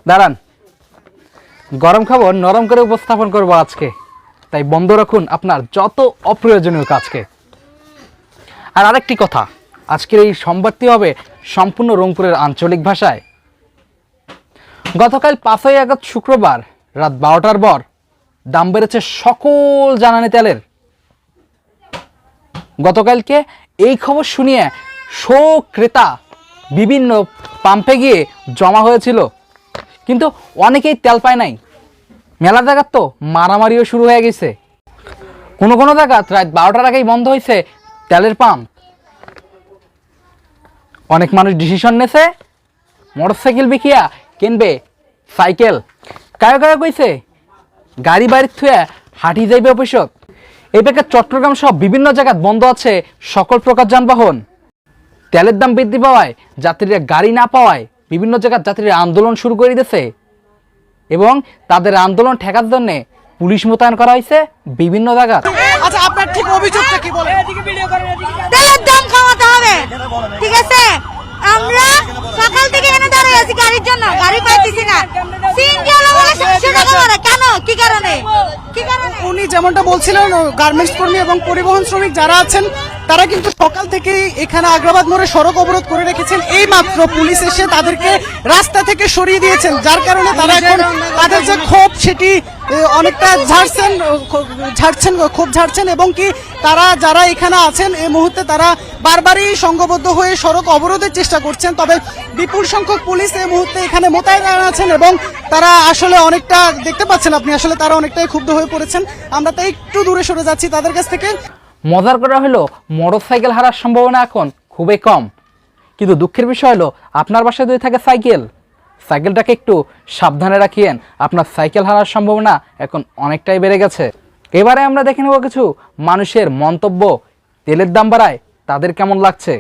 দাঁড়ান, গরম খবর নরম করে উপস্থাপন করব আজকে, তাই বন্ধ রাখুন আপনার যত অপ্রয়োজনীয় কাজকে। আর আরেকটি কথা, আজকের এই সংবাদটি হবে সম্পূর্ণ রংপুরের আঞ্চলিক ভাষায়। গতকাল 5ই আগস্ট শুক্রবার রাত 12টার পর দাম বেড়েছে সকল জ্বালানি তেলের। গতকালকে এই খবর শুনিয়ে শোক ক্রেতা বিভিন্ন পাম্পে গিয়ে জমা হয়েছিল, কিন্তু অনেকেই তেল পায় নাই। মেলা জায়গার তো মারামারিও শুরু হয়ে গেছে। কোনো কোনো জায়গাত রাত 12টার আগেই বন্ধ হয়েছে তেলের পাম্প। অনেক মানুষ ডিসিশন নেছে মোটরসাইকেল বিকিয়া কিনবে সাইকেল। কায়ো কায়ো কইছে গাড়ি বাড়ির থুয়ে হাঁটি যাইবে অফিসত। এই প্যাকেট চট্টগ্রাম সহ বিভিন্ন জায়গায় বন্ধ আছে সকল প্রকার যানবাহন। তেলের দাম বৃদ্ধি পাওয়ায় যাত্রীরা গাড়ি না পাওয়ায় বিভিন্ন জায়গায় যাত্রীরা আন্দোলন শুরু করে দিয়েছে এবং তাদের আন্দোলন ঠেকার জন্য পুলিশ মোতায়েন করা হয়েছে বিভিন্ন জায়গায়। আচ্ছা, আপনার ঠিক অভিযোগটা কি বলেন? তেলের দাম কমাতে হবে, ঠিক আছে? আমরা সকাল থেকে এখানে দাঁড়িয়ে আছি গাড়ির জন্য, গাড়ি পাইতেছি না। সিএনজি ওলা বলে 700 টাকা করে, কেন? কি কারণে? উনি যেমনটা বলছিলেন, গার্মেন্টস কর্মী এবং পরিবহন শ্রমিক যারা আছেন তারা কিন্তু সকাল থেকেই এখানে আগ্রাবাদ মোড়ে সড়ক অবরোধ করে রেখেছেন। এই মাত্র পুলিশ এসে তাদেরকে রাস্তা থেকে সরিয়ে দিয়েছেন, যার কারণে তারা এখন তাদের যে ক্ষোভ সেটি অনেকটা ক্ষোভ ঝাড়ছেন এবং কি তারা যারা এখানে আছেন এই মুহূর্তে তারা বারবারই সংঘবদ্ধ হয়ে সড়ক অবরোধের চেষ্টা করছেন। তবে বিপুল সংখ্যক পুলিশ এই মুহূর্তে এখানে মোতায়েন আছেন এবং তারা আসলে অনেকটা দেখতে পাচ্ছেন আপনি, আসলে তারা অনেকটাই ক্ষুব্ধ হয়ে পড়েছেন। আমরা তাই একটু দূরে সরে যাচ্ছি তাদের কাছ থেকে। মজার করা হলো মোটরসাইকেল হারার সম্ভাবনা এখন খুবই কম, কিন্তু দুঃখের বিষয় হলো আপনার বাসায় যদি থাকে সাইকেলটাকে একটু সাবধানে রাখিয়েন, আপনার সাইকেল হারার সম্ভাবনা এখন অনেকটাই বেড়ে গেছে। এবারে আমরা দেখে নেব কিছু মানুষের মন্তব্য, তেলের দাম বাড়ায় তাদের কেমন লাগছে।